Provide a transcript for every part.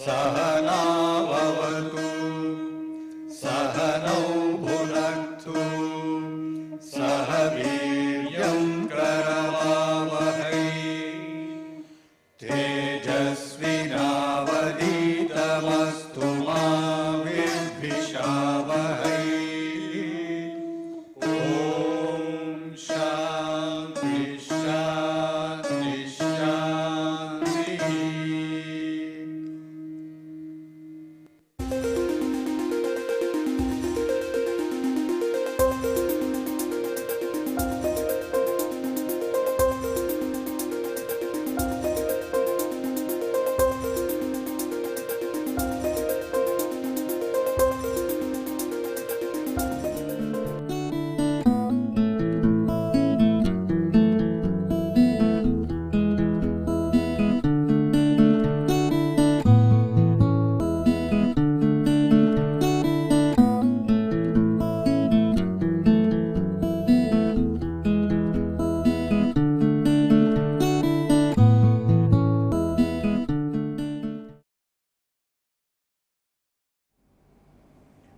सहनावतु सहनौ भुनक्तु सह वीर्यं करवावहै तेजस्विनावधीतमस्तु मा विद्विषावहै।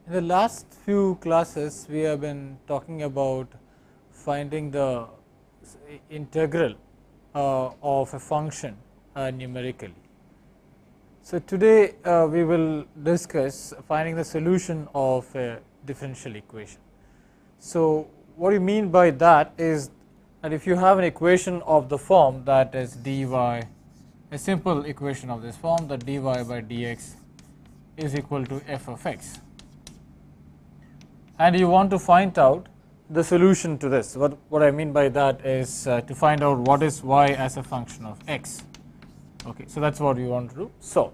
In the last few classes we have been talking about finding the integral of a function numerically. So today we will discuss finding the solution of a differential equation. So what you mean by that is that if you have an equation of the form that is dy, a simple equation of this form, that dy by dx is equal to f of x, and you want to find out the solution to this. What I mean by that is to find out what is y as a function of x. Okay, so that's what we want to do. So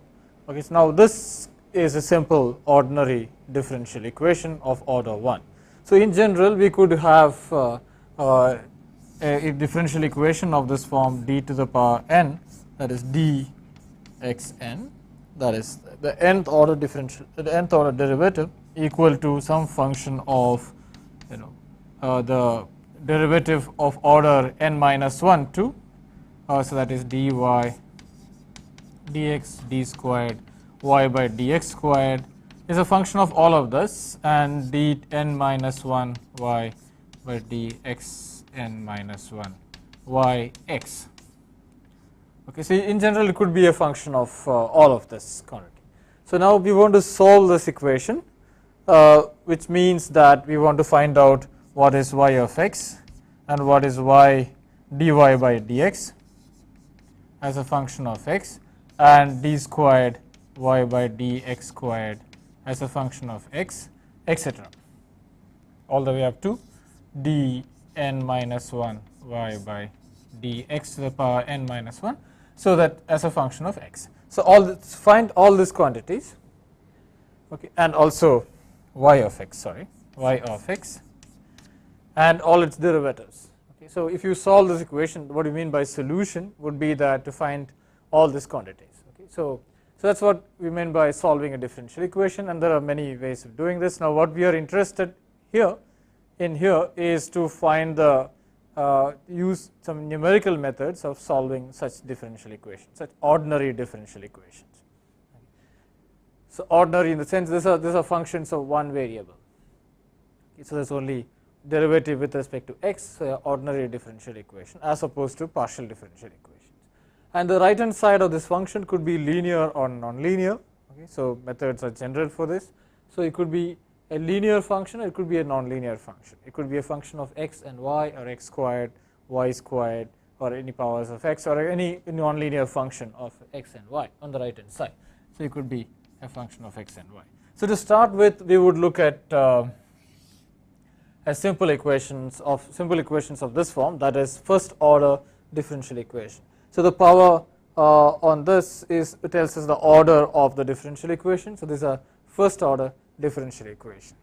now this is a simple ordinary differential equation of order 1. So in general we could have a differential equation of this form d to the power n, that is dxn, that is the nth order derivative equal to some function of the derivative of order n minus 1 to so that is dy dx d squared y by dx squared is a function of all of this, and d n minus 1 y by dx n minus 1 y x. Okay, so in general it could be a function of all of this quantity. So now we want to solve this equation, which means that we want to find out what is y of x and what is y dy by dx as a function of x, and d squared y by dx squared as a function of x, etc., all the way up to d n minus 1 y by dx to the power n minus 1, so that as a function of x. So find all these quantities, okay, and also y of x and all its derivatives. Okay, so if you solve this equation, what you mean by solution would be that to find all these quantities. Okay, so that's what we mean by solving a differential equation, and there are many ways of doing this. Now what we are interested here is to find the use some numerical methods of solving such differential equations, such ordinary differential equations. So ordinary in the sense these are functions of one variable. Okay, so there's only derivative with respect to x, so ordinary differential equation as opposed to partial differential equations. And the right hand side of this function could be linear or non-linear. Okay, so methods are general for this. So it could be a linear function, or it could be a non-linear function. It could be a function of x and y, or x squared, y squared, or any powers of x, or any non-linear function of x and y on the right hand side. So it could be a function of x and y. So to start with, we would look at simple equations of this form, that is first order differential equation. So the power on this tells us the order of the differential equation. So these are first order differential equation,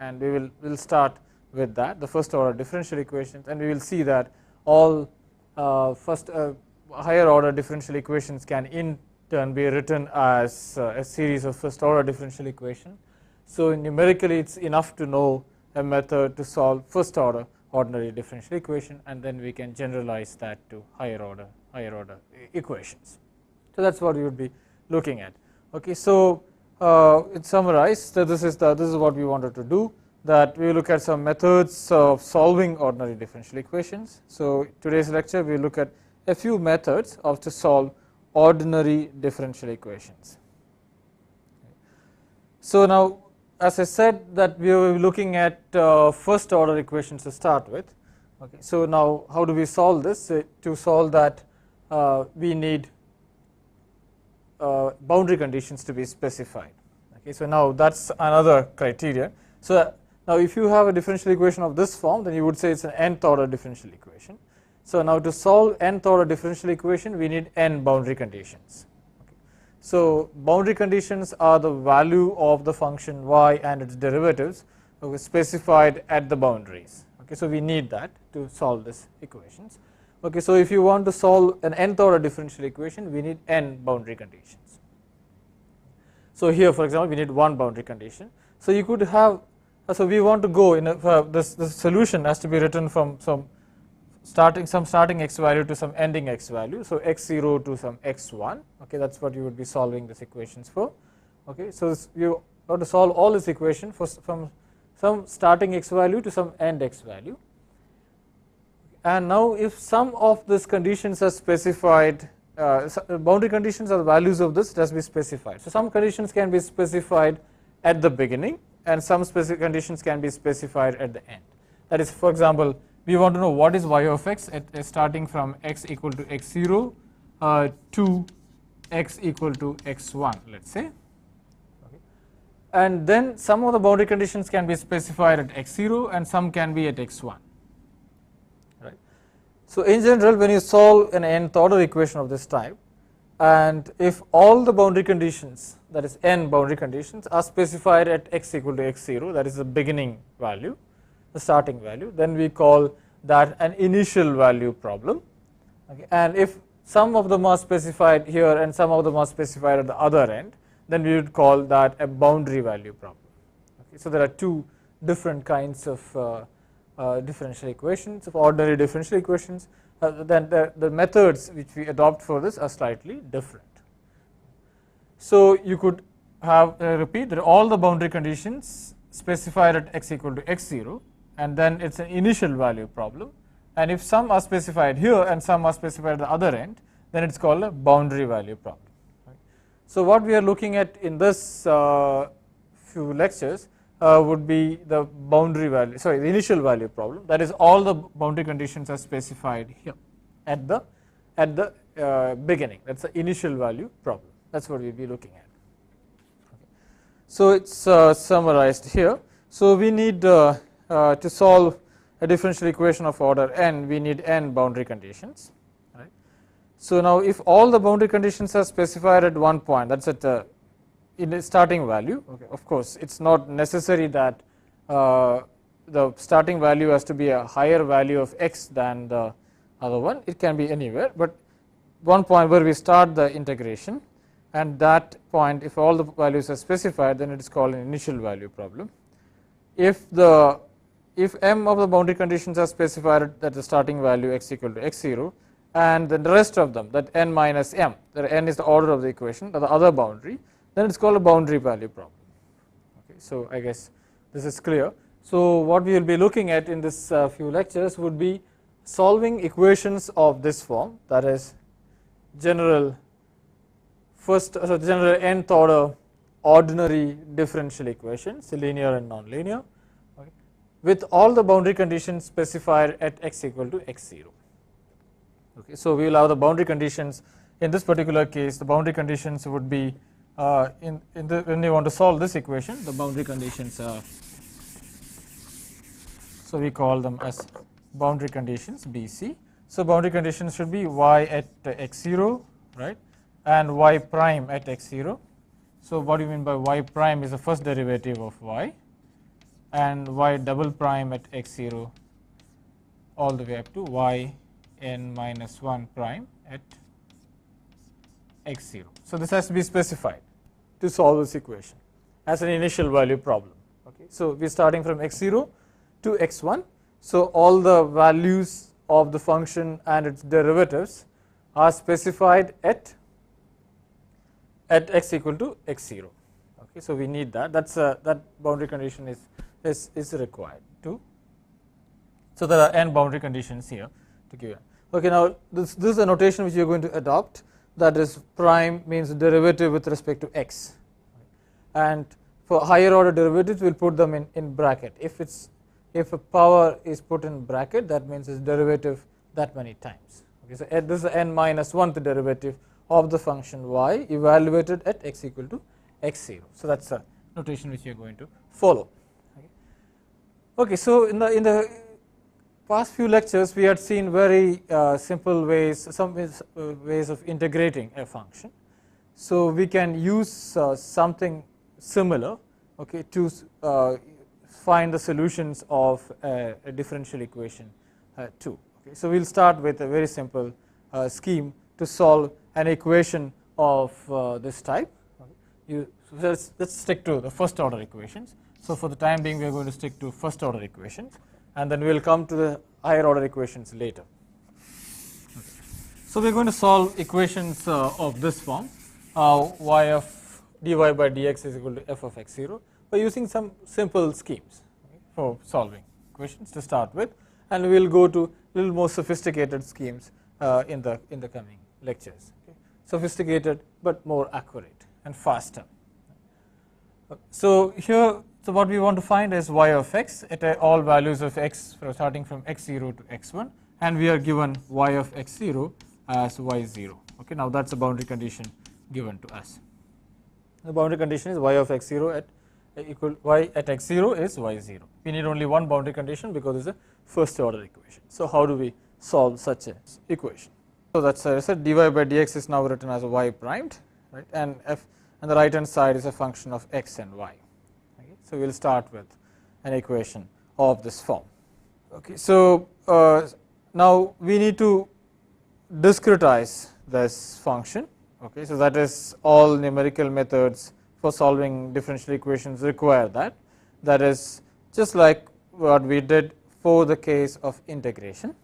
and we will start with that, the first order differential equations, and we will see that all higher order differential equations can in turn be written as a series of first order differential equations. So numerically it's enough to know a method to solve first order ordinary differential equation, and then we can generalize that to higher order equations. So that's what we would be looking at. Okay, so it's summarized that this is what we wanted to do, that we look at some methods of solving ordinary differential equations. So today's lecture we look at a few methods of to solve ordinary differential equations. So now, as I said, that we were looking at first order equations to start with. Okay, so now how do we solve this? To solve that we need boundary conditions to be specified. Okay, so now that's another criteria. So now if you have a differential equation of this form, then you would say it's an nth order differential equation. So now to solve nth order differential equation, we need n boundary conditions. Okay. So boundary conditions are the value of the function y and its derivatives specified at the boundaries. Okay, so we need that to solve these equations. Okay, so if you want to solve an nth order differential equation, we need n boundary conditions. So here, for example, we need one boundary condition. So you could have, so we want to go in this solution has to be written from some starting x value to some ending x value. So x0 to some x1. Okay, that's what you would be solving these equations for. Okay, so you have to solve all this equation from some starting x value to some end x value. And now if some of these conditions are specified, boundary conditions are the values of this, it has to be specified. So some conditions can be specified at the beginning and some specific conditions can be specified at the end. That is, for example, we want to know what is y of x starting from x equal to x0 to x equal to x1, let's say. Okay. And then some of the boundary conditions can be specified at x0 and some can be at x1. So in general, when you solve an nth order equation of this type, and if all the boundary conditions, that is n boundary conditions, are specified at x equal to x0, that is the beginning value, the starting value, then we call that an initial value problem. Okay. And if some of them are specified here and some of them are specified at the other end, then we would call that a boundary value problem. Okay. So there are two different kinds of differential equations, of ordinary differential equations. Then the methods which we adopt for this are slightly different. So you could have repeat that all the boundary conditions specified at x equal to x0, and then it's an initial value problem. And if some are specified here and some are specified at the other end, then it's called a boundary value problem. Right. So what we are looking at in this few lectures would be the boundary value, sorry, the initial value problem. That is, all the boundary conditions are specified here at the beginning. That's the initial value problem. That's what we'll be looking at. Okay. So it's summarized here. So we need to solve a differential equation of order n, we need n boundary conditions. Right. So now if all the boundary conditions are specified at one point, that's at in the starting value. Okay. Of course, it's not necessary that the starting value has to be a higher value of x than the other one. It can be anywhere, but one point where we start the integration, and that point, if all the values are specified, then it is called an initial value problem. If m of the boundary conditions are specified at the starting value x equal to x0, and then the rest of them, that n minus m, that n is the order of the equation, the other boundary, then it's called a boundary value problem. Okay, so I guess this is clear. So what we will be looking at in this few lectures would be solving equations of this form, that is general nth order ordinary differential equations, linear and nonlinear, okay, with all the boundary conditions specified at x equal to x0. Okay, so we will have the boundary conditions. In this particular case, the boundary conditions would be when you want to solve this equation, the boundary conditions are, so we call them as boundary conditions BC. So boundary conditions should be y at x0, right, and y prime at x0. So what do you mean by y prime is the first derivative of y, and y double prime at x0 all the way up to y n minus 1 prime at x0. So this has to be specified to solve this equation as an initial value problem. Okay. So we are starting from x0 to x1. So all the values of the function and its derivatives are specified at at x equal to x0. Okay, so we need that. That boundary condition is required too. So there are n boundary conditions here to give. Okay, now this is a notation which you are going to adopt. That is, prime means derivative with respect to x, and for higher order derivatives we will put them in bracket. If a power is put in bracket, that means its derivative that many times. Okay, so this is the n minus 1th derivative of the function y evaluated at x equal to x0. So that is a notation which you are going to follow. Okay, so in the past few lectures we had seen very simple ways, some ways of integrating a function. So we can use something similar, okay, to find the solutions of a differential equation too. Okay, so we will start with a very simple scheme to solve an equation of this type. So let's stick to the first order equations. So for the time being we are going to stick to first order equations, and then we will come to the higher order equations later. Okay. So we are going to solve equations of this form, y of dy by dx is equal to f of x0, by using some simple schemes, okay, for solving equations to start with, and we will go to little more sophisticated schemes in the coming lectures. Okay. Sophisticated but more accurate and faster. So here, so what we want to find is y of x at all values of x starting from x0 to x1, and we are given y of x0 as y0. Okay, now that's a boundary condition given to us. The boundary condition is y of x0 at equal y at x0 is y0. We need only one boundary condition because it's a first order equation. So how do we solve such an equation? So that's I said dy by dx is now written as y primed, right, and the right hand side is a function of x and y. Okay. So we will start with an equation of this form. Okay, so now we need to discretize this function. Okay, so that is, all numerical methods for solving differential equations require that. That is just like what we did for the case of integration.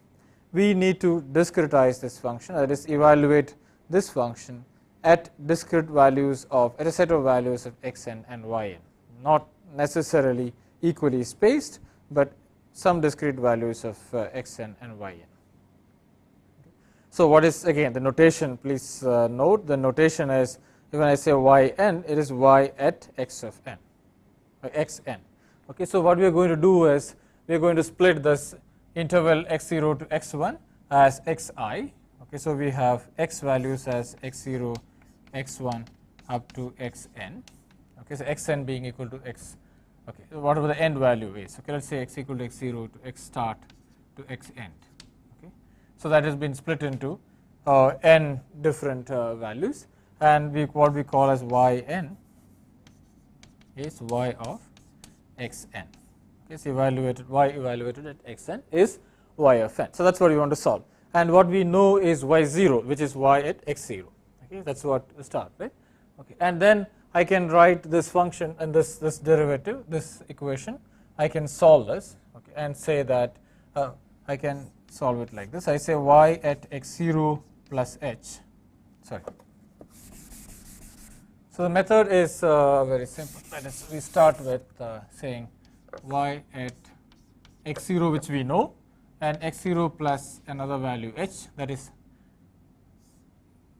We need to discretize this function, that is, evaluate this function at discrete values at a set of values of xn and yn, not necessarily equally spaced, but some discrete values of xn and yn. So what is, again, the notation, please note the notation is, when I say yn, it is y at x of n, xn. Okay, so what we are going to do is we are going to split this interval x0 to x1 as xi. Okay, so we have x values as x0, x1 up to xn. Okay, so xn being equal to x. Okay, so whatever the end value is. Okay, let's say x equal to x0 to x start to x end. Okay, so that has been split into n different values, and what we call as yn is y of xn. Okay, so y evaluated at xn is y of n. So that's what we want to solve, and what we know is y0, which is y at x0. Okay, that's what we start with. Okay, and then I can write this function and this derivative, this equation. I can solve this, okay, and say that I can solve it like this. I say y at x0 plus h. Sorry. So the method is very simple. That is, we start with saying y at x0, which we know, and x0 plus another value h, that is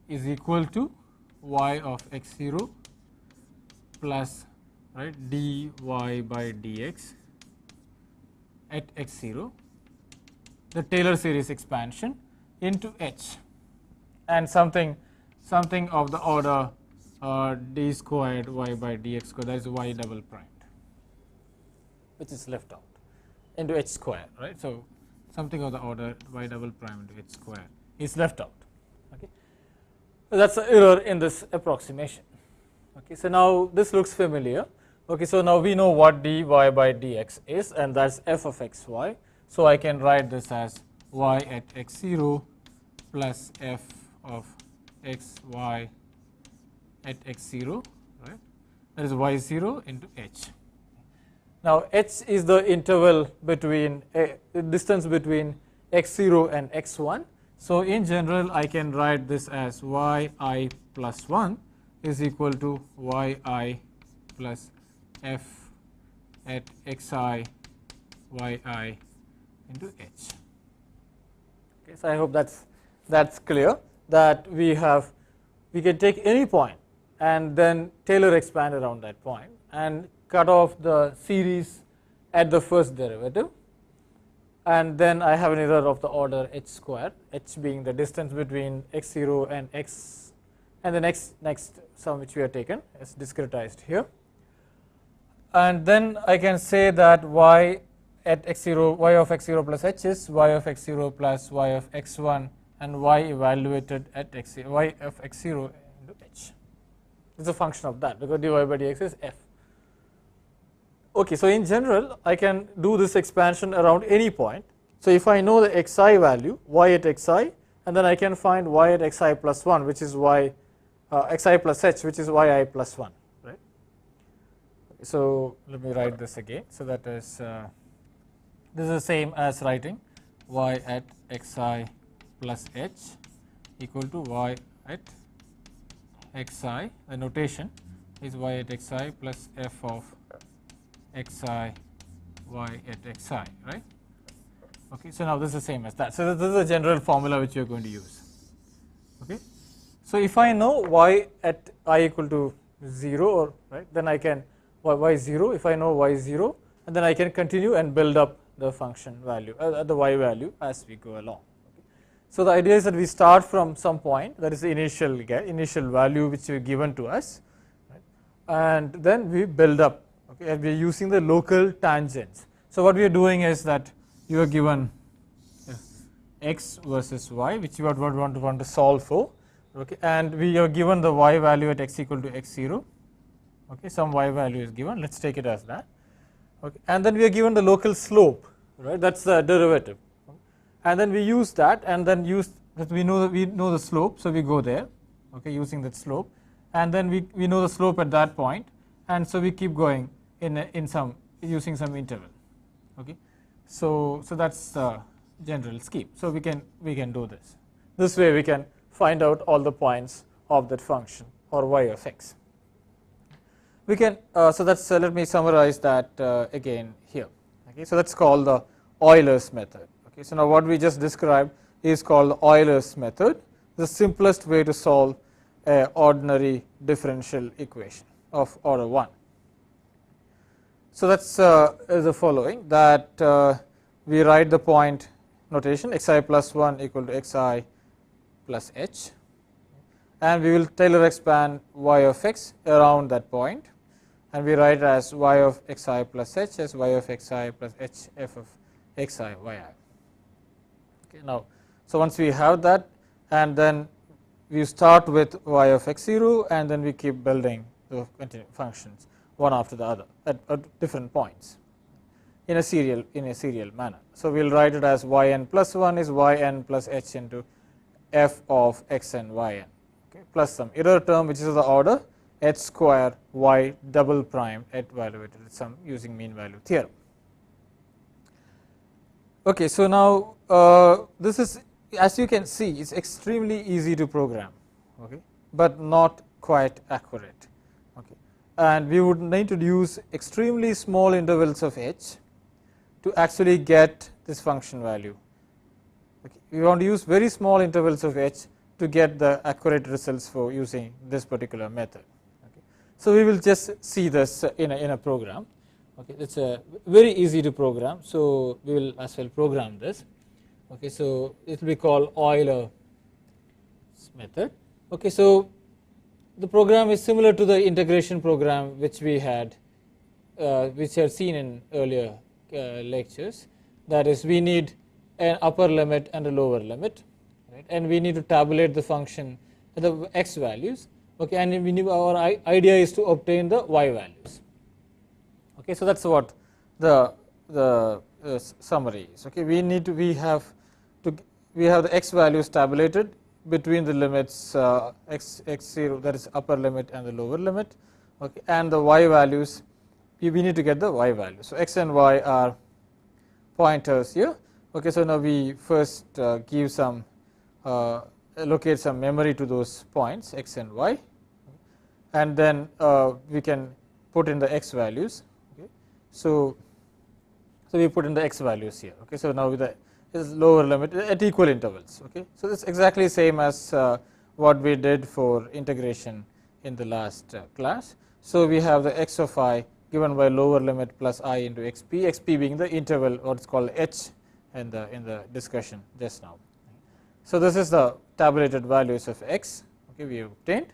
equal to y of x0 plus, right, dy by dx at x0, the Taylor series expansion into h, and something of the order d squared y by dx squared, that is y double primed, which is left out, into h square, right. So something of the order y double prime into h square is left out. Okay, so that's the error in this approximation. Okay, so now this looks familiar. Okay, so now we know what dy by dx is, and that's f of xy. So I can write this as y at x0 plus f of xy at x0, right? That is y0 into h. Now h is the interval between the distance between x0 and x1. So in general, I can write this as yi plus 1 is equal to yi plus f at xi yi into h. Okay, so I hope that's clear, that we can take any point and then Taylor expand around that point and cut off the series at the first derivative, and then I have an error of the order h square, h being the distance between x0 and x, and the next sum which we have taken is discretized here. And then I can say that y at x0, y of x0 plus h is y of x0 plus y of x1 and y evaluated at x0, y of x0 into h. It's a function of that because dy by dx is f. Okay, so in general I can do this expansion around any point. So if I know the xi value, y at xi, and then I can find y at xi plus 1, which is y xi plus h, which is yi plus 1, right? So let me write this again. So that is this is the same as writing y at xi plus h equal to y at xi. The notation is y at xi plus f of xi y at xi, right? Okay, so now this is the same as that. So this is a general formula which you are going to use. Okay, so if I know y at I equal to 0, or right, then I can y 0. If I know y 0, and then I can continue and build up the function value, the y value as we go along. Okay. So the idea is that we start from some point, that is the initial value which is given to us, right, and then we build up. Okay, and we are using the local tangents. So what we are doing is that you are given x versus y, which you would want to solve for. Okay, and we are given the y value at x equal to x0. Okay, some y value is given. Let's take it as that. Okay, and then we are given the local slope, right? That's the derivative, and then we use that, and then use that we know the slope, so we go there. Okay, using that slope, and then we know the slope at that point, and so we keep going in some using some interval. Okay, so that's the general scheme. So we can do this. This way we can find out all the points of that function or y of x. We can so that's let me summarize that again here. Okay, so that's called the Euler's method. Okay, so now what we just described is called the Euler's method, the simplest way to solve an ordinary differential equation of order 1. So that's is the following, that we write the point notation xi plus 1 equal to xi plus h, and we will Taylor expand y of x around that point, and we write as y of xi plus h as y of xi plus h f of xi yi. Okay, now, so once we have that, and then we start with y of x0, and then we keep building the functions one after the other at different points in a serial manner. So we will write it as yn plus 1 is yn plus h into f of x and yn, okay, plus some error term which is the order h square y double prime at evaluated at some using mean value theorem. Okay, so now this is, as you can see, it's extremely easy to program, okay, but not quite accurate. Okay, and we would need to use extremely small intervals of h to actually get this function value. Okay, we want to use very small intervals of h to get the accurate results for using this particular method. Okay, so we will just see this in a program. Okay, it's very easy to program, so we will as well program this. Okay, so it will be called Euler's method. Okay, so the program is similar to the integration program which we had seen in earlier lectures. That is, we need an upper limit and a lower limit, right? And we need to tabulate the function at the x values. Okay, and we need, our idea is to obtain the y values. Okay, so that's what the summary is. Okay, we have the x values tabulated between the limits x0, that is upper limit, and the lower limit. Okay, and the y values, we need to get the y value. So x and y are pointers here. Okay, so now we first give some allocate some memory to those points x and y, and then we can put in the x values. Okay. So we put in the x values here. Okay. So now with the is lower limit at equal intervals. Okay. So it's exactly same as what we did for integration in the last class. So we have the x of I given by lower limit plus I into xp being the interval what is called h in the discussion just now. So this is the tabulated values of x. Okay, we have obtained.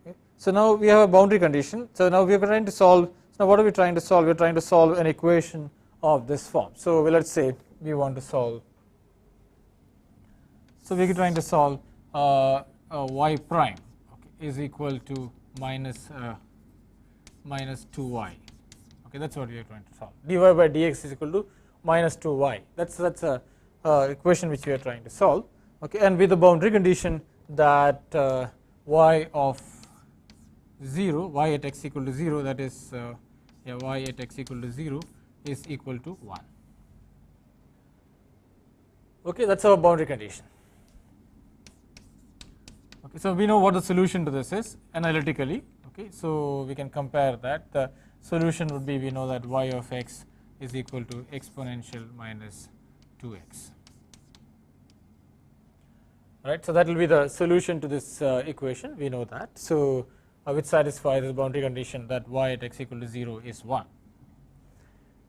Okay. So now we have a boundary condition. So now we are trying to solve. So now what are we trying to solve? We are trying to solve an equation of this form. So let's say we want to solve. So we are trying to solve y prime, okay, is equal to minus 2y. Okay, that's what we are trying to solve. Dy by dx is equal to minus 2y. That's a equation which we are trying to solve. Okay, and with the boundary condition that y of 0, y at x equal to 0, that is y at x equal to 0 is equal to 1. Okay, that's our boundary condition. Okay, so we know what the solution to this is analytically. Okay, so we can compare that. The solution would be, we know that y of x is equal to exponential minus 2x. Right, so that will be the solution to this equation. We know that. So which satisfies the boundary condition that y at x equal to 0 is 1.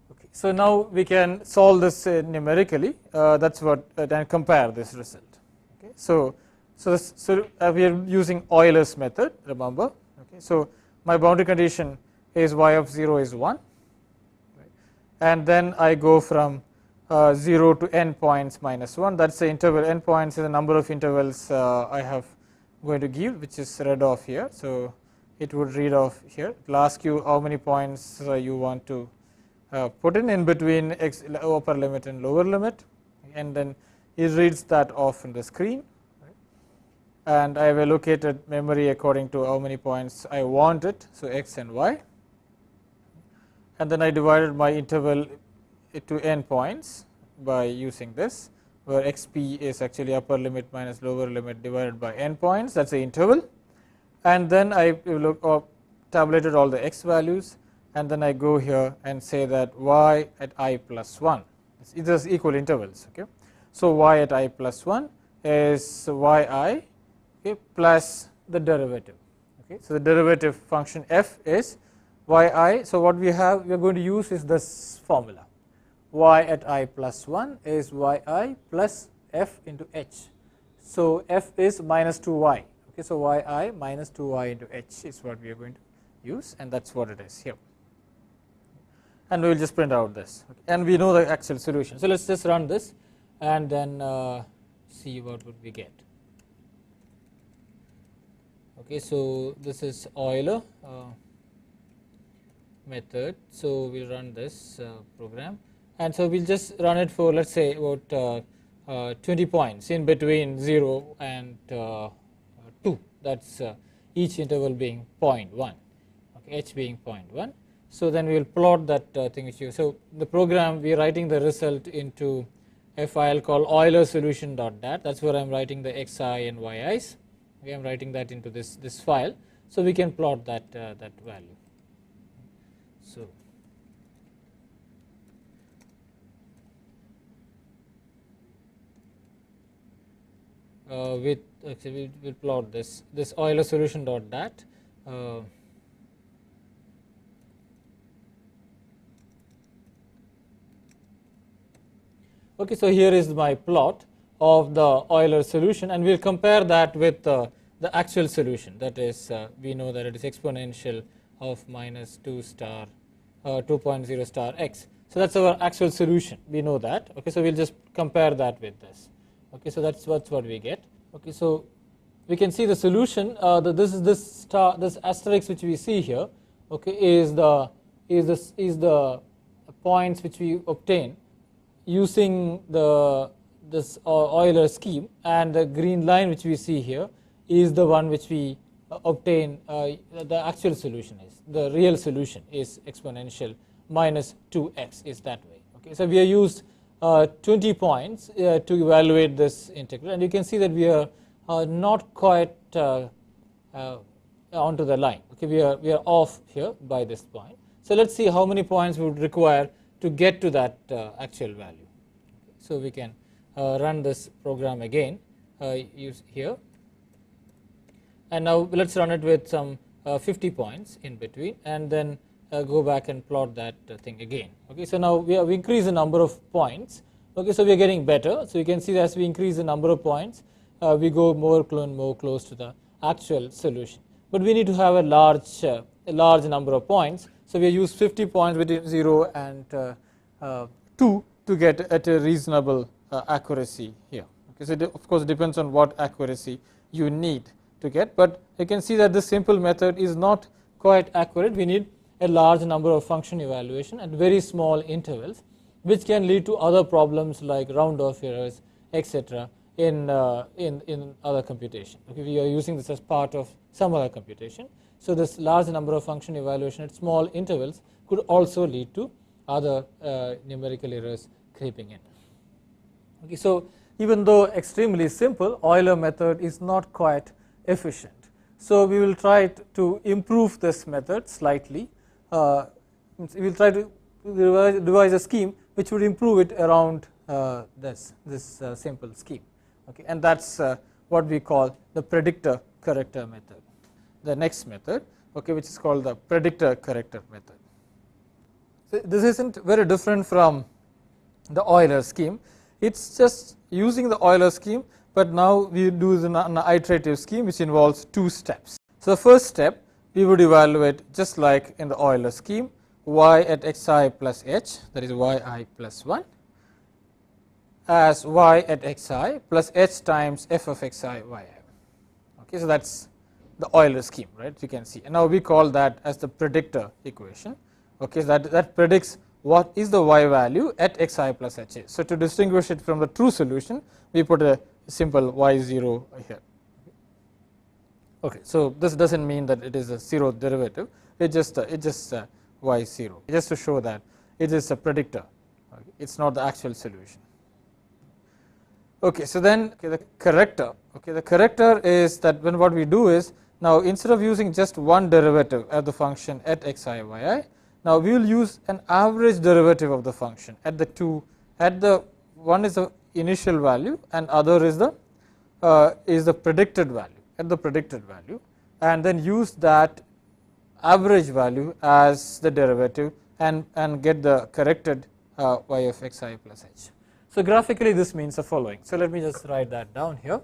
Okay, so now we can solve this numerically. That's what and compare this result. Okay, so we are using Euler's method. Remember. Okay, so my boundary condition is y of 0 is 1, right, and then I go from 0 to n points minus 1. That's the interval. N points is the number of intervals I have going to give, which is read off here. So it would read off here. It will ask you how many points you want to put in between x upper limit and lower limit, and then it reads that off on the screen. Right? And I have allocated memory according to how many points I want it. So x and y, and then I divided my interval to n points by using this, where xp is actually upper limit minus lower limit divided by n points. That's the interval, and then I tabulated all the x values, and then I go here and say that y at I plus 1. It is equal intervals. Okay, so y at I plus 1 is yi, okay, plus the derivative. Okay, so the derivative function f is yi. So what we are going to use is this formula. Y at I plus 1 is yi plus f into h. So f is minus 2y. Okay, so yi minus 2y into h is what we are going to use, and that's what it is here. And we will just print out this, okay, and we know the actual solution. So let's just run this and then see what would we get. Okay, so this is Euler method. So we'll run this program, and so we'll just run it for, let's say, about 20 points in between 0 and 2. That's each interval being 0.1, okay, h being 0.1. So then we will plot that thing which you. So the program, we are writing the result into a file called Euler solution .dat. That's where I'm writing the xi and yi's. Okay, I'm writing that into this file, so we can plot that that value. So with actually we'll plot this Euler solution .dat. Okay, so here is my plot of the Euler solution, and we'll compare that with the actual solution. That is, we know that it is exponential of minus 2 star 2.0 star x. So that's our actual solution. We know that. Okay, so we'll just compare that with this. Okay, so that's what we get. Okay, so we can see the solution. This asterisk which we see here, okay, is the points which we obtain using this Euler scheme, and the green line which we see here is the one which we obtain. The actual solution is, the real solution is exponential minus 2x is that way. Okay, so we have used 20 points to evaluate this integral, and you can see that we are not quite onto the line. Okay, we are off here by this point. So let's see how many points we would require to get to that actual value. So we can run this program again, use here, and now let's run it with some 50 points in between, and then go back and plot that thing again. Okay, so now we increase the number of points. Okay, so we are getting better. So you can see that as we increase the number of points, we go more and more close to the actual solution. But we need to have a large number of points. So we use 50 points between 0 and 2 to get at a reasonable accuracy here. Okay, so of course it depends on what accuracy you need to get, but you can see that this simple method is not quite accurate. We need a large number of function evaluation at very small intervals, which can lead to other problems like round off errors, etc. in other computation. Okay, we are using this as part of some other computation. So this large number of function evaluation at small intervals could also lead to other numerical errors creeping in. Okay, so even though extremely simple, Euler method is not quite efficient. So we will try to improve this method slightly. We will try to devise a scheme which would improve it around this simple scheme. Okay, and that's what we call the predictor-corrector method. The next method, okay, which is called the predictor-corrector method. So this isn't very different from the Euler scheme. It's just using the Euler scheme, but now we do an iterative scheme which involves 2 steps. So the first step, we would evaluate just like in the Euler scheme, y at xi plus h, that is yi plus 1, as y at xi plus h times f of xi yi. Okay, so that's the Euler scheme, right? You can see. And now we call that as the predictor equation. Okay, so that predicts what is the y value at xi plus h. So to distinguish it from the true solution, we put a simple y0 here. Okay, so this doesn't mean that it is a 0th derivative. It just y0, just to show that it is a predictor. Okay, it's not the actual solution. Okay, so then the corrector. Okay, the corrector is that when what we do is, now instead of using just one derivative of the function at xi yi, now we will use an average derivative of the function at the one is the initial value and other is the predicted value, at the predicted value, and then use that average value as the derivative and get the corrected y of xi plus h. So graphically this means the following. So let me just write that down here.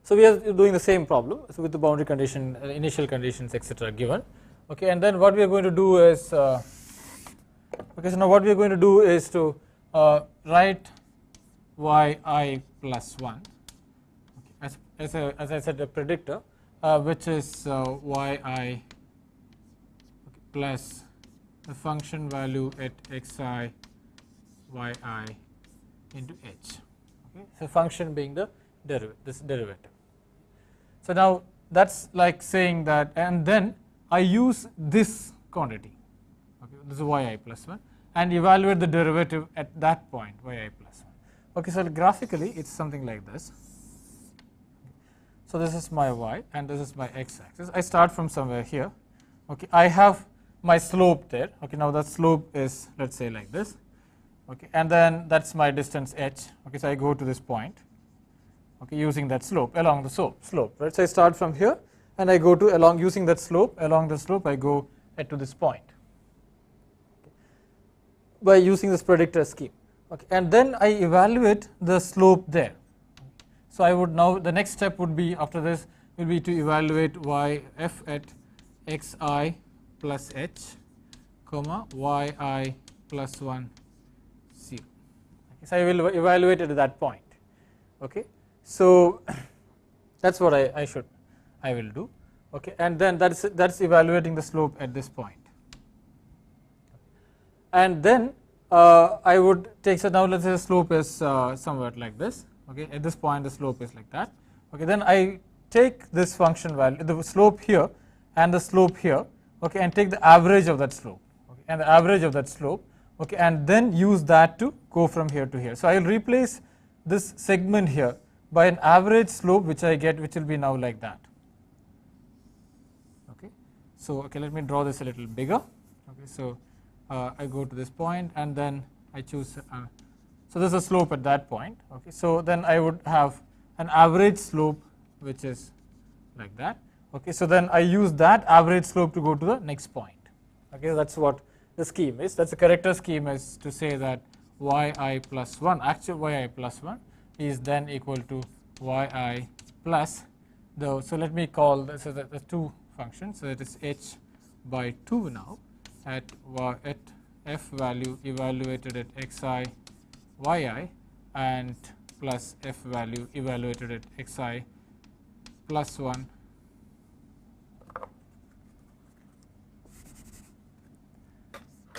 So we are doing the same problem, so with the boundary condition, initial conditions, etc. given. Okay, and then what we are going to do is, okay, so now what we are going to do is to write yi plus 1, okay, as I said, a predictor, which is yi plus the function value at xi yi into h. Okay, so function being the derivative. So now that's like saying that, and then I use this quantity, okay, this is yi plus 1, and evaluate the derivative at that point, yi plus 1. Okay, so graphically it's something like this. So this is my y and this is my x axis. I start from somewhere here. Okay, I have my slope there. Okay, now that slope is, let's say, like this. Okay, and then that's my distance h. Okay, so I go to this point. Okay, using that slope along the slope, right? So I start from here and I go to along using that slope, along the slope I go to this point, okay, by using this predictor scheme. Okay, and then I evaluate the slope there. So I would now, the next step would be after this will be to evaluate y f at xi plus h, comma yi plus 1 0. Okay, so I will evaluate it at that point. Okay, so that's what I will do. Okay, and then that's evaluating the slope at this point. And then I would take, so now let's say the slope is somewhat like this. Okay, at this point the slope is like that. Okay, then I take this function value, the slope here and the slope here. Okay, and take the average of that slope. Okay, and the average of that slope. Okay, and then use that to go from here to here. So I will replace this segment here by an average slope which I get, which will be now like that. Okay, so okay, let me draw this a little bigger. Okay, so I go to this point and then I choose. So there's a slope at that point. Okay, so then I would have an average slope which is like that. Okay, so then I use that average slope to go to the next point. Okay, that's what the scheme is. That's the corrector scheme, is to say that yi plus 1, actual yi plus 1 is then equal to yi plus the, so let me call this as the two functions. So it is h by 2 now at f value evaluated at xi yi and plus f value evaluated at xi plus 1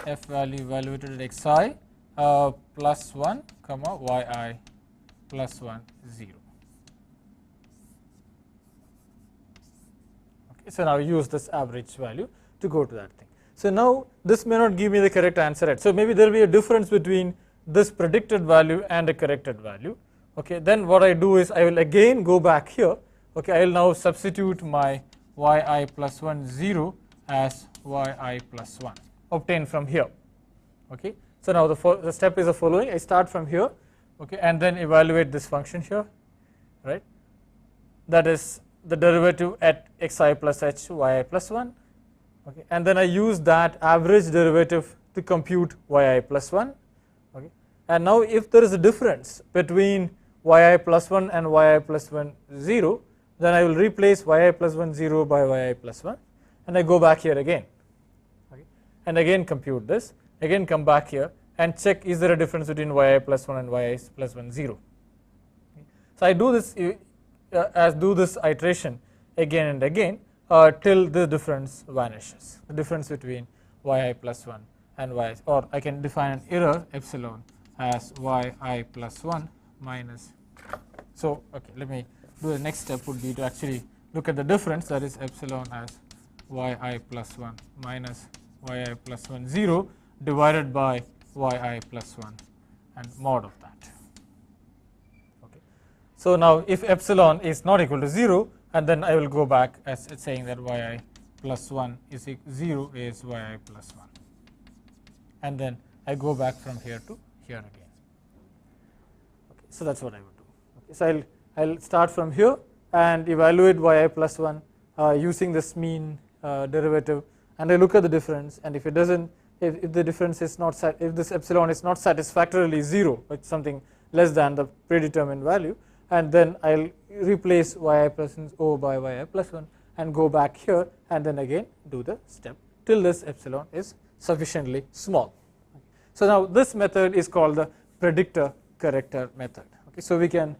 f value evaluated at xi plus 1 comma yi plus 1 0. Okay, so now use this average value to go to that thing. So now this may not give me the correct answer, right? So maybe there will be a difference between this predicted value and a corrected value. Okay, then what I do is I will again go back here. Okay, I will now substitute my yi plus 1 0 as yi plus 1 obtained from here. Okay, so now the step is the following. I start from here, okay, and then evaluate this function here, right? That is the derivative at xi plus h yi plus 1. Okay, and then I use that average derivative to compute yi plus 1. Okay, and now if there is a difference between yi plus 1 and yi plus 1 0, then I will replace yi plus 1 0 by yi plus 1, and I go back here again. Okay, and again compute this, again come back here and check is there a difference between yi plus 1 and yi plus 1 0. Okay, so I do this iteration again and again till the difference vanishes, the difference between yi plus 1 and yi, or I can define an error epsilon as yi plus 1 minus. So okay, let me do the next step would be to actually look at the difference, that is epsilon as yi plus 1 minus yi plus 1 0 divided by yi plus 1 and mod of that. Okay, so now if epsilon is not equal to 0, and then I will go back as it's saying that yi plus 1 is 0 is yi plus 1, and then I go back from here to here again. Okay, so that's what I would do. Okay, so I'll start from here and evaluate yi plus 1 using this mean derivative, and I look at the difference, and if it doesn't, if the difference is not, if this epsilon is not satisfactorily 0, but something less than the predetermined value, and then I'll replace yi plus 0 by yi plus 1 and go back here and then again do the step till this epsilon is sufficiently small. So now this method is called the predictor-corrector method. Okay, so we can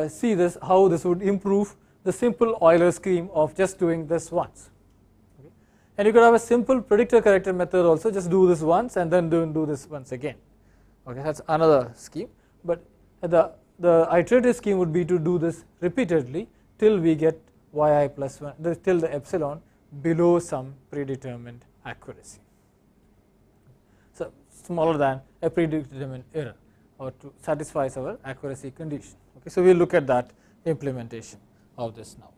see this, how this would improve the simple Euler scheme of just doing this once. Okay, and you could have a simple predictor-corrector method also, just do this once and then do this once again. Okay, that's another scheme, but the iterative scheme would be to do this repeatedly till we get yi plus 1, till the epsilon below some predetermined accuracy, so smaller than a predetermined error, or to satisfies our accuracy condition. Okay, so we will look at that implementation of this now.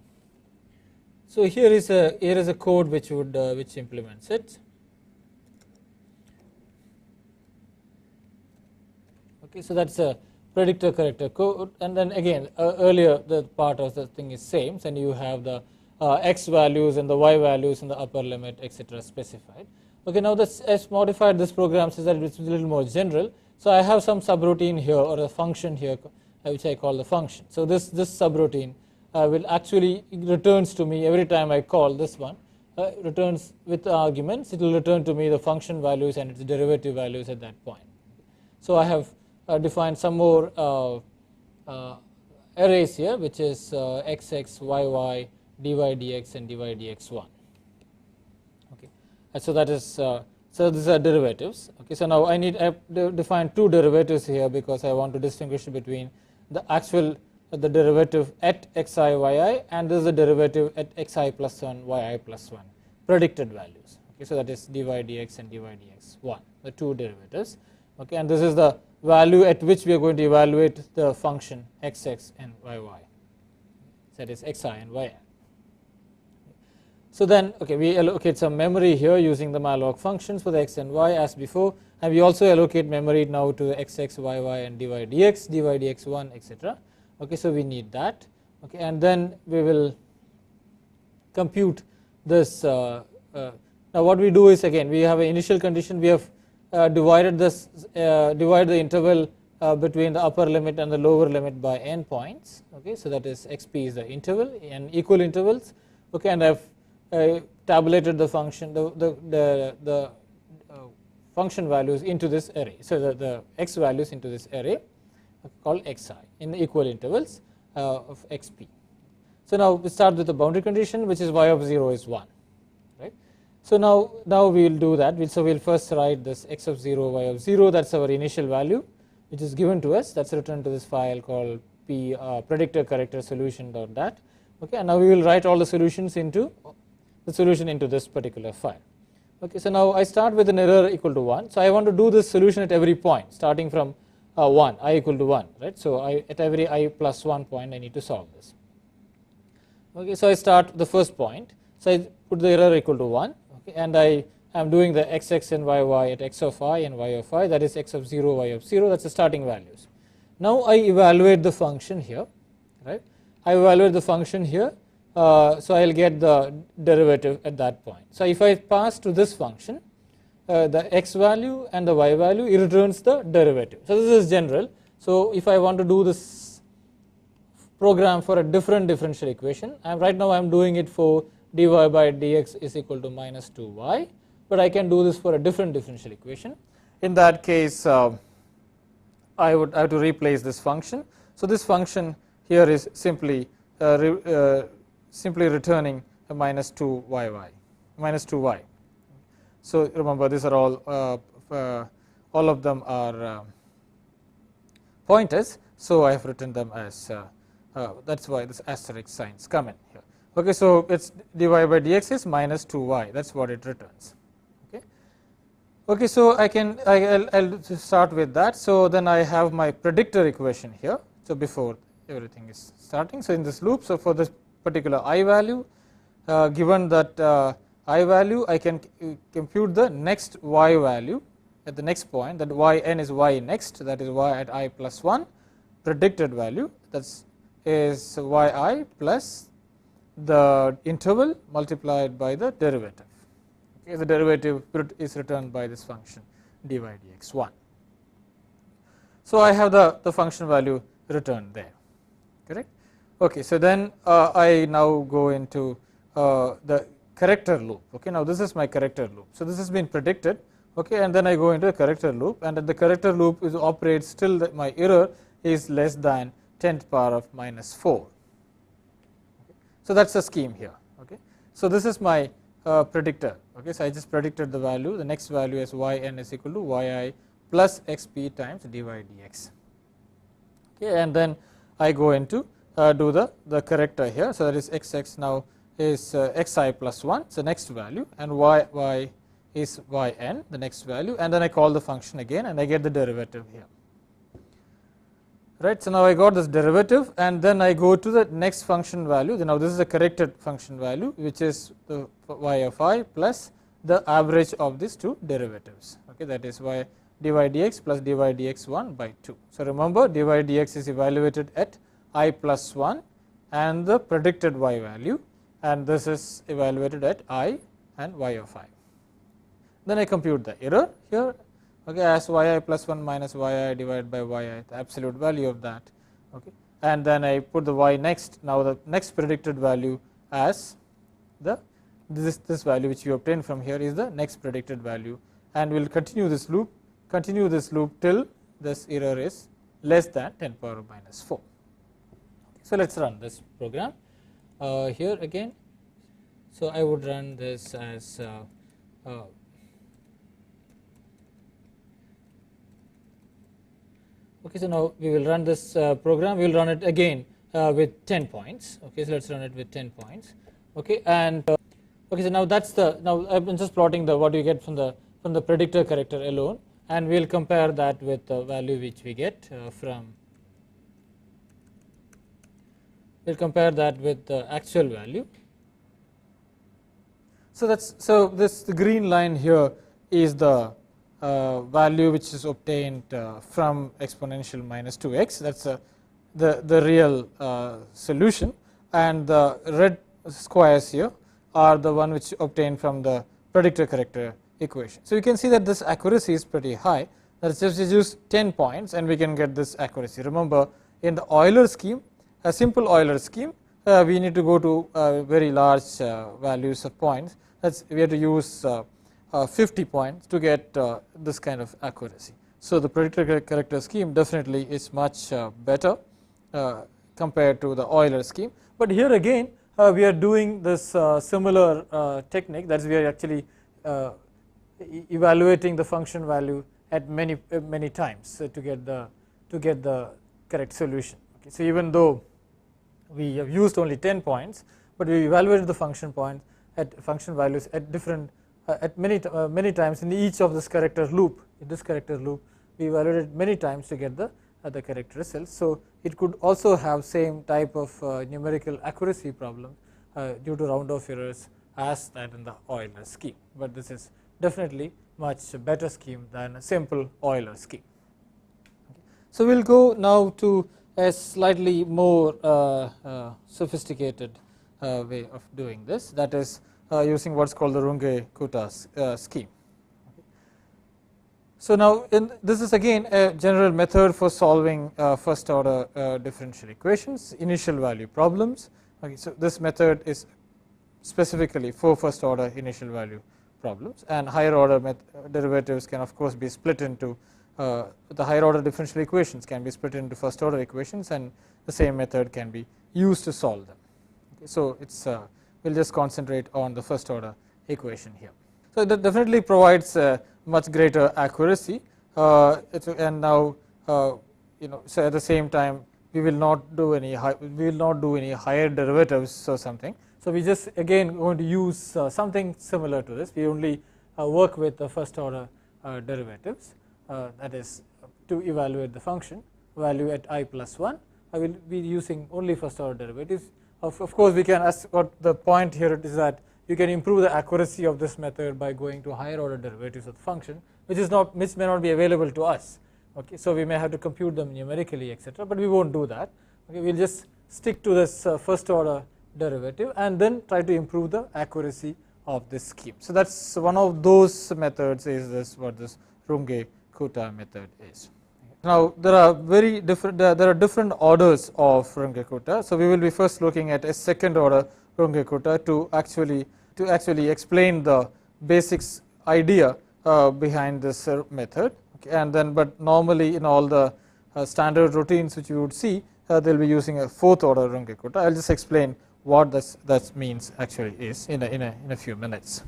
So here is a code which would which implements it. Okay, so that's a predictor-corrector code, and then again earlier the part of the thing is same, and you have the x values and the y values in the upper limit, etc. specified. Okay, now this as modified this program says that it's a little more general. So I have some subroutine here, or a function here which I call the function. So this subroutine will actually returns to me every time I call this one, returns with the arguments, it will return to me the function values and its derivative values at that point. So I have define some more arrays here, which is xx, yy, dy dx and dy dx1. Okay, and so that is so these are derivatives. Okay, so now I have defined two derivatives here because I want to distinguish between the actual the derivative at xi yi and this is the derivative at xi plus 1 yi plus 1 predicted values. Okay, so that is dy dx and dy dx1, the two derivatives. Okay, and this is the value at which we are going to evaluate the function xx and yy, that is xi and yi. So then okay, we allocate some memory here using the malloc functions for the x and y as before, and we also allocate memory now to the xx, yy and dy dx, dy dx1 etc. Okay, so we need that. Okay, and then we will compute this. Now what we do is, again, we have an initial condition. We have divided the interval between the upper limit and the lower limit by n points. Okay, so that is xp is the interval and equal intervals. Okay, and I've tabulated the function the function values into this array. So the x values into this array called xi in the equal intervals of xp. So now we start with the boundary condition, which is y of 0 is 1. Right. So now we will do that. So we'll first write this x of 0, y of 0. That's our initial value, which is given to us. That's returned to this file called Predictor-corrector solution.dat. Okay, and now we will write all the solutions into this particular file. Okay, so now I start with an error equal to 1. So I want to do this solution at every point, starting from 1, I equal to 1. Right. So at every I plus 1 point, I need to solve this. Okay, so I start the first point. So I put the error equal to 1. Okay, and I am doing the xx and yy at x of I and y of I, that is x of 0, y of 0. That's the starting values. Now I evaluate the function here. Right. I evaluate the function here, so I will get the derivative at that point. So if I pass to this function the x value and the y value, it returns the derivative. So this is general. So if I want to do this program for a different differential equation, right now I am doing it for dy by dx is equal to minus 2y, but I can do this for a different differential equation. In that case, I would have to replace this function. So this function here is simply returning a minus 2y. So remember, these are all of them are pointers. So I have written them as that's why this asterisk signs come in here. Okay, so it's dy by dx is minus 2y. That's what it returns. Okay. Okay, so I'll start with that. So then I have my predictor equation here. So before everything is starting, so in this loop, so for this particular I value, given that I value, I can compute the next y value at the next point. That yn is y next, that is y at I plus 1. Predicted value, that's is yi plus the interval multiplied by the derivative. Okay, the derivative is returned by this function dy dx1. So I have the function value returned there. Correct. Okay, so then I now go into the corrector loop. Okay, now this is my corrector loop. So this has been predicted. Okay, and then I go into a corrector loop, and the corrector loop operates till my error is less than 10 to the power of minus 4. Okay. So that's the scheme here. Okay, so this is my predictor. Okay, so I just predicted the value. The next value is yn is equal to yi plus xp times dy dx. Okay, and then I go into do the corrector here. So that is xx now is xi plus 1, so next value, and y is yn, the next value, and then I call the function again and I get the derivative here. Right, so now I got this derivative, and then I go to the next function value. Now this is a corrected function value, which is the y of I plus the average of these two derivatives. Okay, that is y dy dx plus dy dx1 by 2. So remember, dy dx is evaluated at I plus 1 and the predicted y value, and this is evaluated at I and y of I. Then I compute the error here. Okay, as yi plus 1 minus yi divided by yi, the absolute value of that. Okay, and then I put the y next. Now the next predicted value as this value which you obtain from here is the next predicted value, and we will continue this loop till this error is less than 10 to the power of minus 4. Okay, so let's run this program here again. So I would run this as okay, so now we will run this program. We will run it again with 10 points. Okay, so let's run it with 10 points. Okay, and okay, so now that's now I've been just plotting what you get from the predictor corrector alone, and we'll compare that with the value which we get we'll compare that with the actual value. So the green line here is the value which is obtained from exponential minus 2x. That's the real solution, and the red squares here are the one which obtained from the predictor-corrector equation. So you can see that this accuracy is pretty high. Let's just use 10 points and we can get this accuracy. Remember, in the Euler scheme, a simple Euler scheme, we need to go to very large values of points. We have to use 50 points to get this kind of accuracy. So the predictor-corrector scheme definitely is much better compared to the Euler scheme. But here again, we are doing this similar technique, that is, we are actually evaluating the function value at many times to get the correct solution. Okay. So even though we have used only 10 points, but we evaluated the function values at different at many times in each of this corrector loop. In this corrector loop, we evaluated many times to get the correct result. So it could also have same type of numerical accuracy problem due to round off errors as that in the Euler scheme. But this is definitely much better scheme than a simple Euler scheme. Okay. So we will go now to a slightly more sophisticated way of doing this, that is using what is called the Runge-Kutta scheme. Okay. So now this is again a general method for solving first order differential equations, initial value problems. Okay. So this method is specifically for first order initial value problems, and higher order derivatives can of course be split into the higher order differential equations can be split into first order equations, and the same method can be used to solve them. Okay. So it's we'll just concentrate on the first order equation here. So that definitely provides much greater accuracy, and now so at the same time we will not do any higher derivatives or something. So we just again going to use something similar to this. We only work with the first order derivatives, that is to evaluate the function value at I plus 1. I will be using only first order derivatives. Of course, we can ask what the point here is that you can improve the accuracy of this method by going to higher order derivatives of the function, which may not be available to us. Okay, so we may have to compute them numerically, etc. But we won't do that. Okay, we'll just stick to this first order derivative and then try to improve the accuracy of this scheme. So that's one of those methods, is this what this Runge-Kutta method is. Now there are different orders of Runge-Kutta. So we will be first looking at a second order Runge-Kutta to actually explain the basics idea behind this method. Okay, and then but normally in all the standard routines which you would see, they'll be using a fourth order Runge-Kutta. I'll just explain what that means actually is in a few minutes.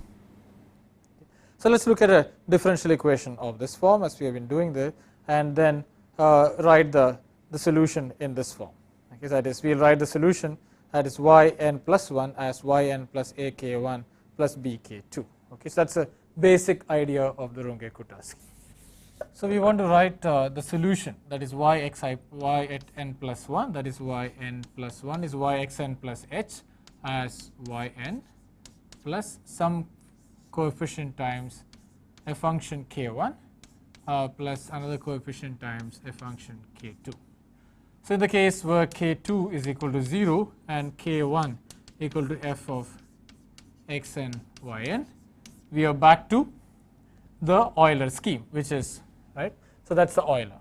So let's look at a differential equation of this form as we have been doing there, and then write the solution in this form. Okay, that is, we'll write the solution, that is yn plus 1 as yn plus ak1 plus bk2. Okay, so that's a basic idea of the Runge-Kutta scheme. So we want to write the solution, that is y at n plus 1, that is yn plus 1 is yxn plus h as yn plus some coefficient times a function k1 plus another coefficient times a function k2. So in the case where k2 is equal to 0 and k1 equal to f of xn yn, we are back to the Euler scheme, which is right. So that's the Euler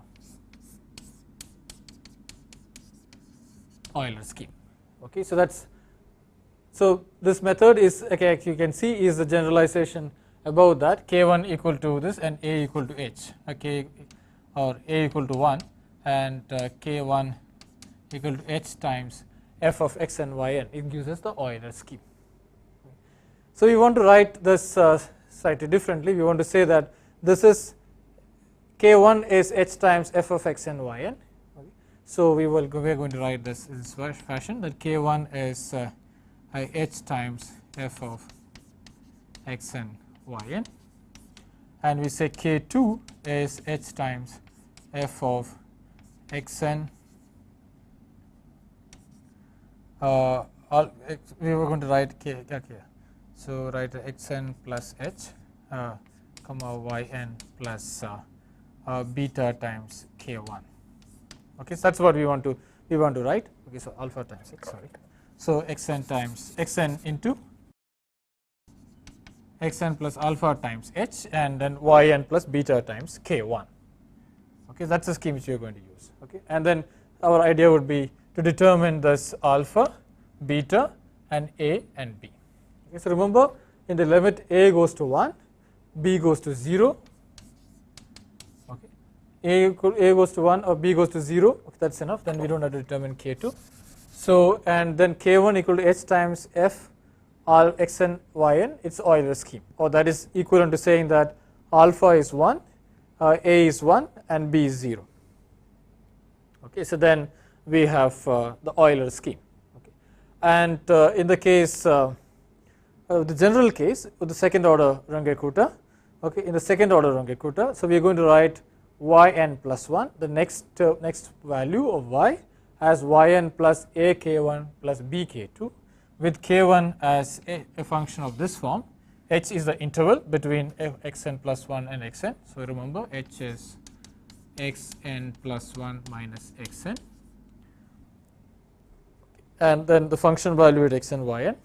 scheme. Okay, so this method is, okay, you can see, is the generalization about that, k1 equal to this and a equal to h, okay, or a equal to 1 and k1 equal to h times f of x and yn. It gives us the Euler scheme. So we want to write this slightly differently. We want to say that this is k1 is h times f of x and yn. Okay. So we are going to write this in this fashion, that k1 is h times f of x and yn, and we say k2 is h times f of xn. We were going to write k. Okay. So write xn plus h comma yn plus beta times k1. Okay, so that's what we want to write. Okay, so alpha times x, sorry. So xn times xn into xn plus alpha times h, and then yn plus beta times k1. Okay, that's the scheme which we are going to use. Okay, and then our idea would be to determine this alpha, beta, and a and b. Okay, so remember, in the limit a goes to 1, b goes to 0. Okay, a goes to 1 or b goes to 0. Okay, that's enough. Then we don't have to determine k2. So and then k1 equal to h times f all xn yn, it's Euler scheme, or that is equivalent to saying that alpha is 1, a is 1, and b is 0. Okay, so then we have the Euler scheme. Okay, and in the case, the general case with the second order Runge-Kutta. Okay, in the second order Runge-Kutta, so we are going to write yn plus 1, the next value of y, as yn plus a k1 plus b k2, with k1 as a function of this form. H is the interval between xn plus 1 and xn. So remember, h is xn plus 1 minus xn, and then the function value at xn yn,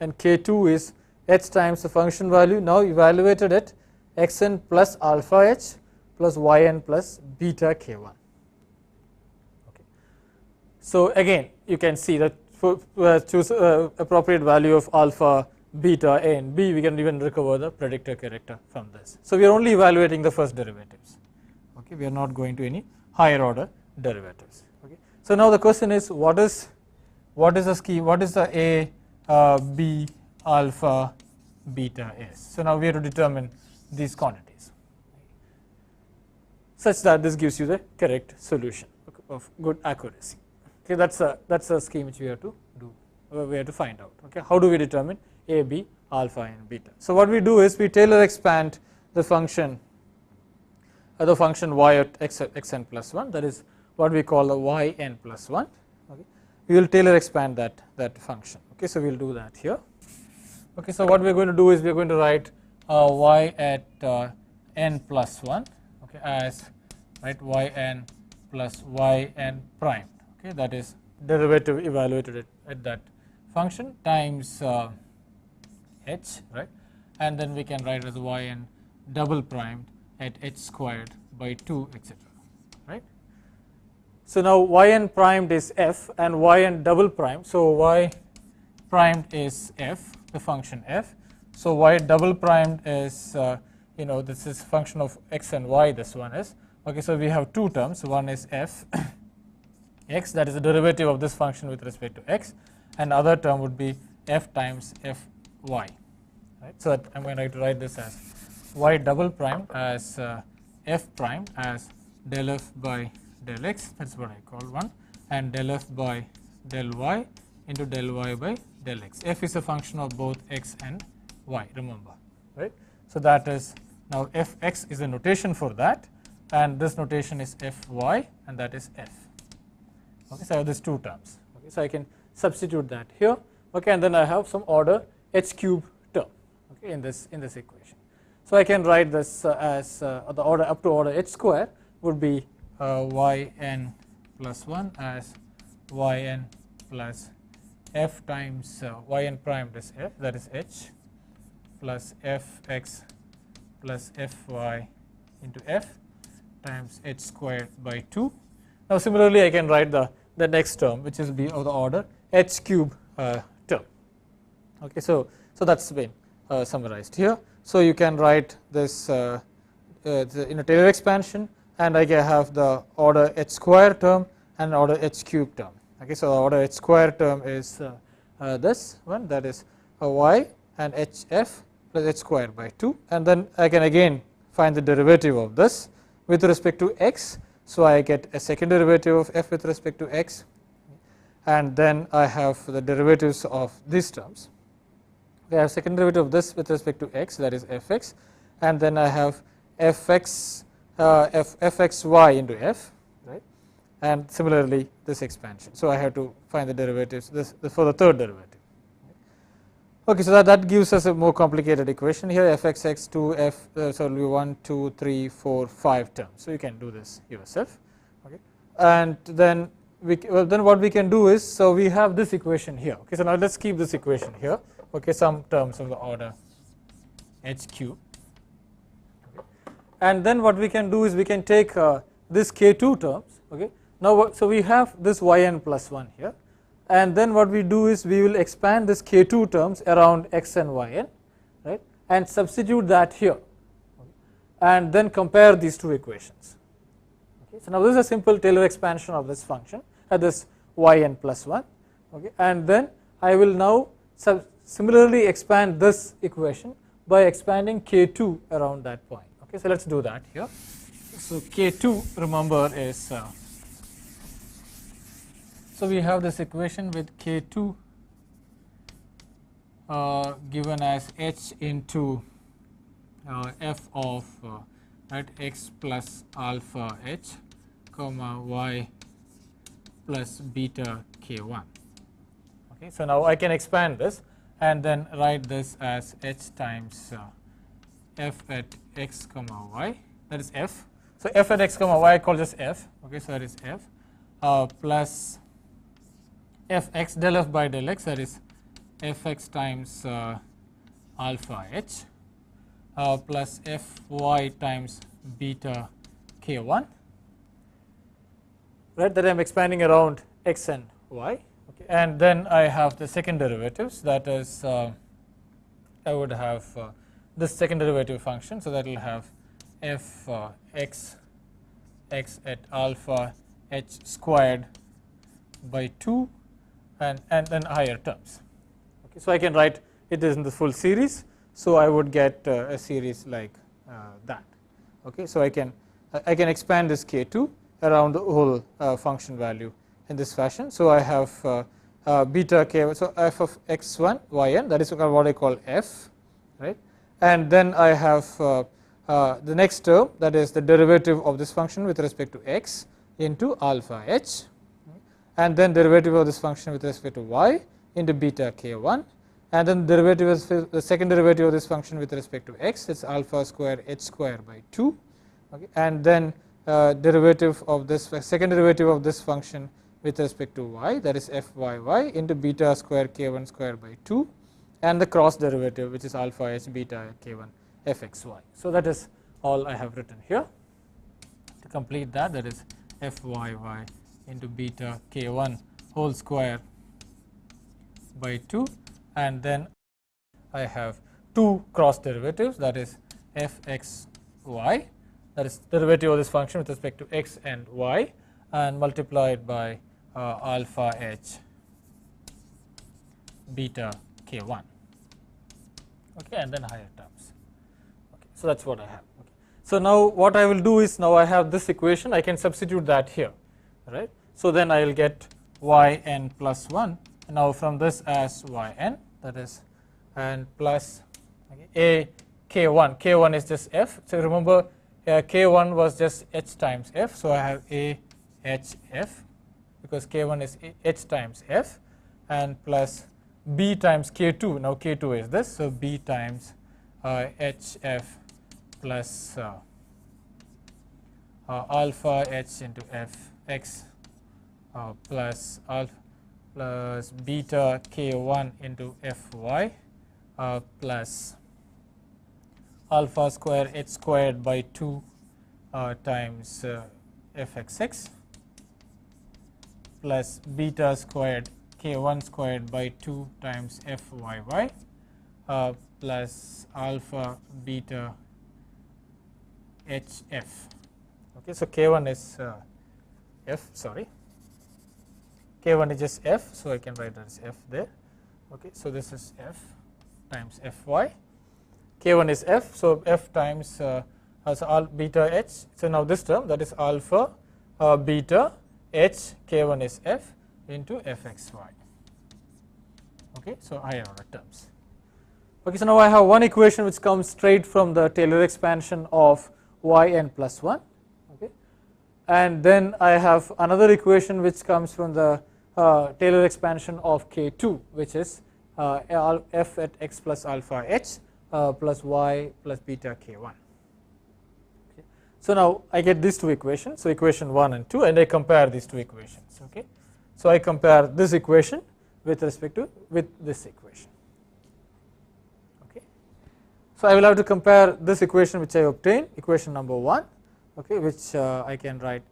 and k2 is h times the function value now evaluated at xn plus alpha h plus yn plus beta k1. Okay. So again, you can see that choose appropriate value of alpha, beta, a and b, we can even recover the predictor-corrector from this. So we are only evaluating the first derivatives. Okay, we are not going to any higher order derivatives. Okay. So now the question is, what is the scheme? What is the a, b, alpha, beta is? So now we have to determine these quantities such that this gives you the correct solution of good accuracy. Okay, that's a scheme which we have to do. We have to find out. Okay, how do we determine a, b, alpha, and beta? So what we do is we Taylor expand the function y at xn plus 1. That is what we call the yn plus 1. Okay, we will Taylor expand that function. Okay, so we will do that here. Okay, so what we are going to do is we are going to write y at n plus 1. Okay, as yn plus yn prime. Okay, that is derivative evaluated at that function times h, right, and then we can write as yn double primed at h squared by 2, etc. Right. So now yn primed is f and yn double primed. So y primed is f, the function f. So y double primed is this is function of x and y. This one is okay. So we have two terms. One is f x, that is the derivative of this function with respect to x, and other term would be f times f y. Right. So I'm going to write this as y double prime as f prime as del f by del x, that's what I call one, and del f by del y into del y by del x. F is a function of both x and y, remember, right. So that is now fx is a notation for that, and this notation is fy, and that is f. Okay, so I have these two terms. Okay, so I can substitute that here. Okay, and then I have some order h cube term. Okay, in this equation. So I can write this as the order up to order h square would be yn plus 1 as yn plus f times yn primed is f, that is h, plus fx plus fy into f times h squared by 2. Now similarly I can write the next term, which is be of the order h cube term. Okay, so that's been summarized here. So you can write this in a Taylor expansion, and I have the order h square term and order h cube term. Okay, so the order h square term is this one, that is y and hf plus h square by 2, and then I can again find the derivative of this with respect to x. So I get a second derivative of f with respect to x, and then I have the derivatives of these terms. I have second derivative of this with respect to x, that is fx, and then I have fxy into f, right, and similarly this expansion. So I have to find the derivatives for the third derivative. Okay, so that gives us a more complicated equation here, f(x)(x)(2) f so it will be 1 2 3 4 5 terms. So you can do this yourself, okay. And then then what we can do is, so we have this equation here, okay. So now let's keep this equation here, okay, some terms of the order h3, and then what we can do is we can take this k2 terms, okay. Now so we have this yn plus 1 here, and then what we do is we will expand this k2 terms around x and yn, right, and substitute that here, and then compare these two equations, okay. So now this is a simple Taylor expansion of this function at this yn plus 1, okay, and then I will now similarly expand this equation by expanding k2 around that point, okay. So let's do that here. So k2, remember, is so we have this equation with k2 given as h into f of right, x plus alpha h comma y plus beta k1, okay. So now I can expand this and then write this as h times f at x comma y, that is f. So f at x comma y I call just f, okay. So that is f plus fx del f by del x, that is fx times alpha h plus fy times beta k1, right, that I am expanding around x and y, okay. And then I have the second derivatives, that is I would have this second derivative function, so that will have f x at alpha h squared by 2 and then higher terms, okay. So I can write it is in the full series, so I would get a series like that, okay. So I can expand this k2 around the whole function value in this fashion. So I have beta k, so f of x1 yn, that is what I call f, right, and then I have the next term, that is the derivative of this function with respect to x into alpha h, and then derivative of this function with respect to y into beta k1, and then derivative is the second derivative of this function with respect to x, it's alpha square h square by 2, okay. And then derivative of this second derivative of this function with respect to y, that is fyy into beta square k1 square by 2, and the cross derivative which is alpha h beta k1 fxy. So that is all I have written here. To complete that, that is fyy into beta k1 whole square by 2, and then I have two cross derivatives, that is fxy, that is derivative of this function with respect to x and y, and multiplied by alpha h beta k1, okay, and then higher terms, okay. So that's what I have, okay. So now what I will do is, now I have this equation, I can substitute that here, right. So then I will get yn plus 1, now from this as yn, that is, and plus a k1 is just f. So remember k1 was just h times f, so I have a h f because k1 is h times f, and plus b times k2, now k2 is this, so b times h f plus alpha h into f x plus beta k1 into fy plus alpha square h squared by 2 times fxx plus beta squared k1 squared by 2 times fyy plus alpha beta hf, okay. So k1 is f, sorry, k1 is just f, so I can write that as f there, okay. So this is f times fy, k1 is f, so f times so beta h, so now this term, that is alpha beta h, k1 is f into fxy, okay. So higher order terms, okay. So now I have one equation which comes straight from the Taylor expansion of yn plus 1, okay, and then I have another equation which comes from the Taylor expansion of k2, which is f at x plus alpha h plus y plus beta k1. Okay. So now I get these two equations, so equation 1 and 2, and I compare these two equations. Okay. So I compare this equation with respect to this equation. Okay. So I will have to compare this equation which I obtained, equation number 1, okay, which I can write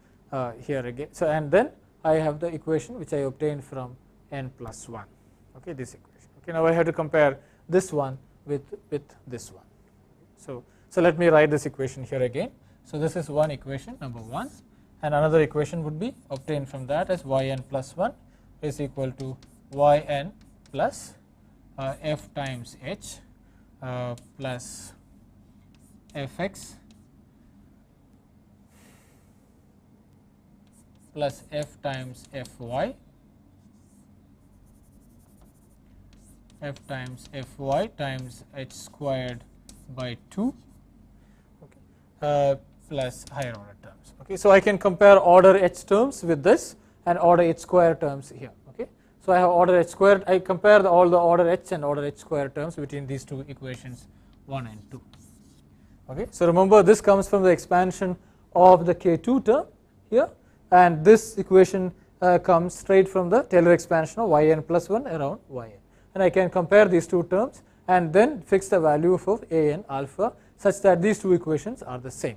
here again. So and then I have the equation which I obtained from n plus 1. Okay, this equation. Okay, now I have to compare this one with this one. So let me write this equation here again. So this is one equation number 1, and another equation would be obtained from that as yn plus 1 is equal to yn plus f times h plus fx plus f times fy times h squared by 2, okay, plus higher order terms. Okay, so I can compare order h terms with this and order h square terms here. Okay, so I have order h squared. I compare all the order h and order h square terms between these two equations 1 and 2. Okay, so remember this comes from the expansion of the k2 term here, and this equation comes straight from the Taylor expansion of yn plus 1 around yn. And I can compare these two terms and then fix the value of an alpha such that these two equations are the same.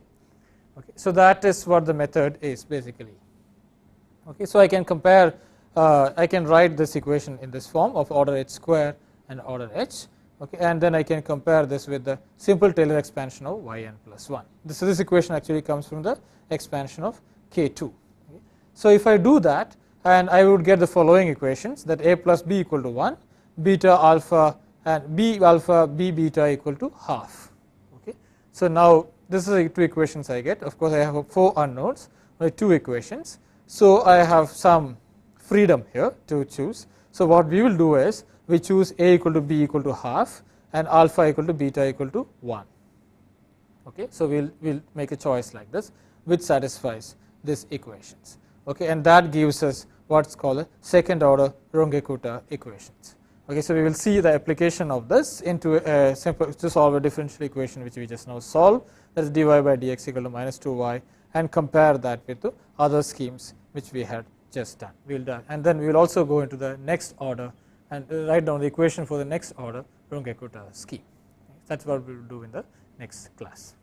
Okay, so that is what the method is basically. Okay, so I can compare, I can write this equation in this form of order h square and order h. Okay, and then I can compare this with the simple Taylor expansion of yn plus 1. This equation actually comes from the expansion of k2. Okay. So if I do that, and I would get the following equations, that a plus b equal to 1, beta alpha and b alpha b beta equal to half. Okay. So now this is the two equations I get. Of course I have 4 unknowns, only 2 equations. So I have some freedom here to choose. So what we will do is we choose a equal to b equal to half and alpha equal to beta equal to 1. Okay. So we'll make a choice like this which satisfies these equations. Okay, and that gives us what's called a second order Runge-Kutta equations. Okay, so we will see the application of this into a simple to solve a differential equation which we just now solved, that is dy by dx equal to minus 2y, and compare that with the other schemes which we had just done. We will done, and then we will also go into the next order and write down the equation for the next order Runge-Kutta scheme. That's what we will do in the next class.